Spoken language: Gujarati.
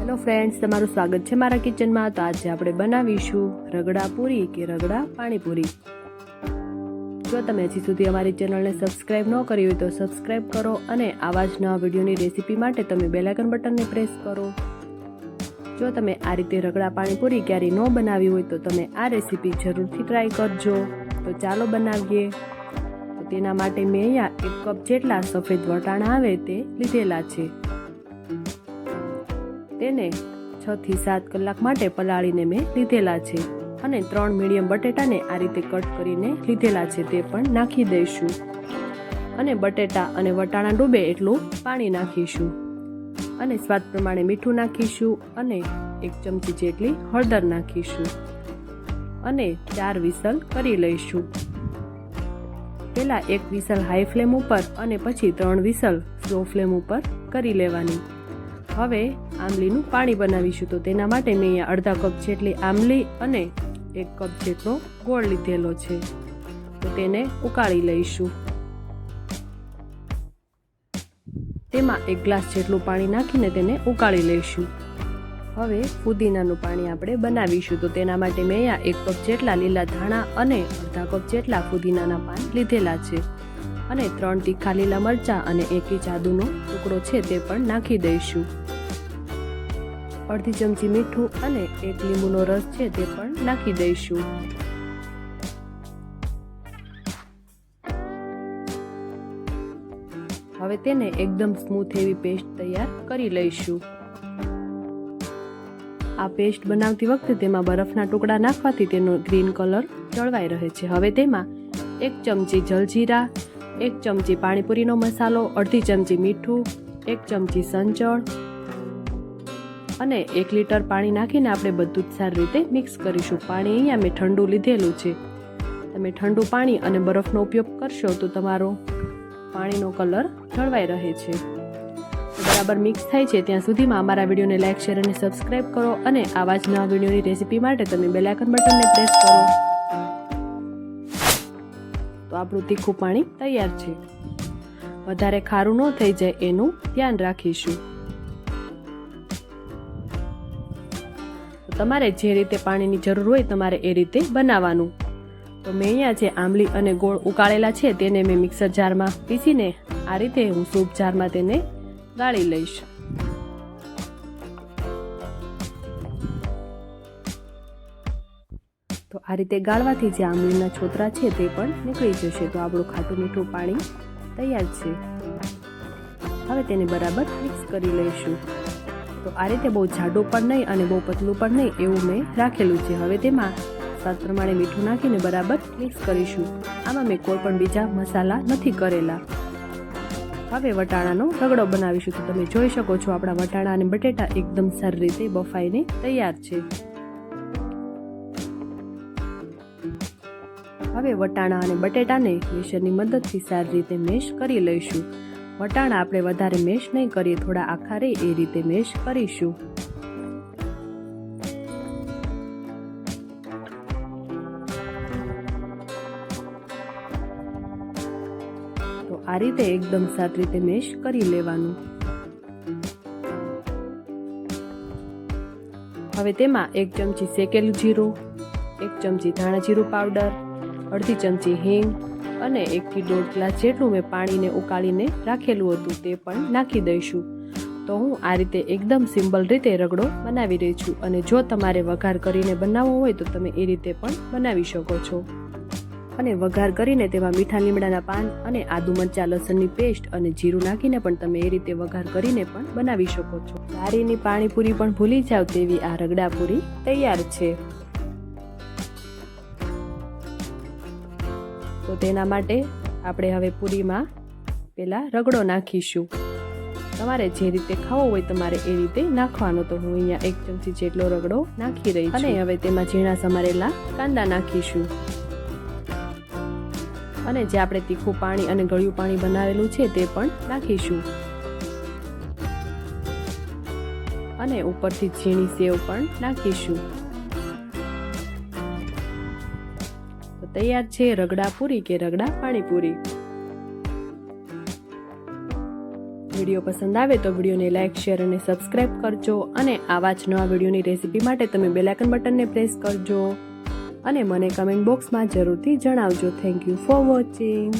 હેલો ફ્રેન્ડ્સ, તમારું સ્વાગત છે મારા કિચનમાં। તો આજે આપણે બનાવીશું રગડા પૂરી કે રગડા પાણીપુરી। જો તમે હજી સુધી અમારી ચેનલને સબસ્ક્રાઇબ ન કરી હોય તો સબસ્ક્રાઇબ કરો અને આવા જ નવા વિડીયોની રેસીપી માટે તમે બેલ આઇકન બટનને પ્રેસ કરો। જો તમે આ રીતે રગડા પાણીપુરી ક્યારેય ન બનાવી હોય તો તમે આ રેસીપી જરૂરથી ટ્રાય કરજો। તો ચાલો બનાવીએ। તો તેના માટે મેં અહીંયા 1 કપ જેટલા સફેદ વટાણા આવે તે લીધેલા છે। તેને 6 થી 7 કલાક માટે પલાળીને મેં લીધેલા છે અને 3 મીડિયમ બટેટાને આ રીતે કટ કરીને લીધેલા છે તે પણ નાખી દઈશું અને બટેટા અને વટાણા ડૂબે એટલું પાણી નાખીશું અને સ્વાદ પ્રમાણે મીઠું નાખીશું અને 1 ચમચી જેટલી હળદર નાખીશું અને 4 વિસલ કરી લઈશું। પહેલા 1 વિસલ હાઈ ફ્લેમ ઉપર અને પછી 3 વિસલ સ્લો ફ્લેમ ઉપર કરી લેવાની। હવે આમલીનું પાણી બનાવીશું। તો તેના માટે મેં અહીંયા અડધા કપ જેટલી આમલી અને 1 કપ જેટલો ગોળ લીધેલો છે। તો તેને ઉકાળી લઈશું। તેમાં 1 ગ્લાસ જેટલું પાણી નાખીને તેને ઉકાળી લઈશું। હવે ફુદીનાનું પાણી આપણે બનાવીશું। તો તેના માટે મેં અહીંયા 1 કપ જેટલા લીલા ધાણા અને અડધા કપ જેટલા ફુદીનાના પાન લીધેલા છે અને 3 તીખા લીલા મરચાં અને 1 ઇંચ આદુનો ટુકડો છે તે પણ નાખી દઈશું। અડધી ચમચી મીઠું અને 1 લીંબુનો રસ છે તે પણ નાખી દઈશું। હવે તેને એકદમ સ્મૂથ એવી પેસ્ટ તૈયાર કરી લઈશું। આ પેસ્ટ બનાવતી વખતે તેમાં બરફના ટુકડા નાખવાથી તેનો ગ્રીન કલર જળવાઈ રહે છે। હવે તેમાં 1 ચમચી જલજીરા, 1 ચમચી પાણીપુરીનો મસાલો, અડધી ચમચી મીઠું, 1 ચમચી સંચળ અને 1 લીટર પાણી નાખીને આપણે બધું જ સારી રીતે મિક્સ કરીશું। પાણી અહીંયા મેં ઠંડુ લીધેલું છે। તમે ઠંડુ પાણી અને બરફનો ઉપયોગ કરશો તો તમારો પાણીનો કલર જળવાઈ રહે છે। બરાબર મિક્સ થાય છે ત્યાં સુધીમાં અમારા વિડીયોને લાઇક, શેર અને સબસ્ક્રાઇબ કરો અને આવા જ નવા વિડીયોની રેસીપી માટે તમે બેલ આઇકન બટનને પ્રેસ કરો। તો આપણું તીખું પાણી તૈયાર છે। વધારે ખારું ન થઈ જાય એનું ધ્યાન રાખીશું। તમારે જે રીતે પાણીની જરૂર હોય તમારે એ રીતે બનાવવાનું। તો મેં અહીંયા જે આંબલી અને ગોળ ઉકાળેલા છે તેને મેં મિક્સર જારમાં પીસીને આ રીતે હું સૂપ જારમાં તેને ગાળી લઈશ। તો આ રીતે ગાળવાથી જે આંબલીના છોતરા છે તે પણ નીકળી જશે। તો આપણું ખાટું મીઠું પાણી તૈયાર છે। હવે તેને બરાબર મિક્સ કરી લઈશું। તો આ રીતે બહુ જાડું પણ નહીં અને બહુ પતલું પણ નહીં એવું મેં રાખેલું છે। હવે તેમાં સ્વાદ પ્રમાણે મીઠું નાખીને બરાબર મિક્સ કરીશું। આમાં મેં કોઈ પણ બીજા મસાલા નથી કરેલા। હવે વટાણાનો રગડો બનાવીશું। તો તમે જોઈ શકો છો આપણા વટાણા અને બટેટા એકદમ સારી રીતે બફાઈને તૈયાર છે। હવે વટાણા અને બટેટાને મેશરની મદદથી સારી રીતે મેશ કરી લઈશું। વટાણા આપણે વધારે મેશ નહીં કરીએ, થોડા આખા રહે એ રીતે મેશ કરીશું। તો આ રીતે એકદમ સારી રીતે મેશ કરી લેવાનું। હવે તેમાં 1 ચમચી શેકેલું જીરું, 1 ચમચી ધાણા જીરું પાવડર, અડધી ચમચી હિંગ અને 1 થી 1.5 ગ્લાસ જેટલું મેં પાણીને ઉકાળીને રાખેલું હતું તે પણ નાખી દઈશું। તો હું આ રીતે એકદમ સિમ્પલ રીતે રગડો બનાવી રહી છું અને જો તમારે વઘાર કરીને બનાવવો હોય તો તમે એ રીતે પણ બનાવી શકો છો। અને વઘાર કરીને તેમાં મીઠા લીમડાના પાન અને આદુ મરચાં લસણની પેસ્ટ અને જીરું નાખીને પણ તમે એ રીતે વઘાર કરીને પણ બનાવી શકો છો। સારીની પાણીપુરી પણ ભૂલી જાવ તેવી આ રગડા પૂરી તૈયાર છે। તો તેના માટે આપણે હવે પૂરીમાં પહેલા રગડો નાખીશું। તમારે જે રીતે ખાવો હોય તમારે એ રીતે નાખવાનો। તો હું અહીંયા 1 ચમચી જેટલો રગડો નાખી રહી છું અને હવે તેમાં ઝીણા સમારેલા કાંદા નાખીશું અને જે આપણે તીખું પાણી અને ગળ્યું પાણી બનાવેલું છે તે પણ નાખીશું અને ઉપરથી ઝીણી સેવ પણ નાખીશું। તૈયાર છે રગડા પૂરી કે રગડા પાણીપુરી। વિડીયો પસંદ આવે તો વિડીયોને લાઇક, શેર અને સબસ્ક્રાઇબ કરજો અને આવા જ નવા વિડીયોની રેસીપી માટે તમે બેલ આઇકન બટનને પ્રેસ કરજો અને મને કમેન્ટ બોક્સમાં જરૂરથી જણાવજો. Thank you for watching.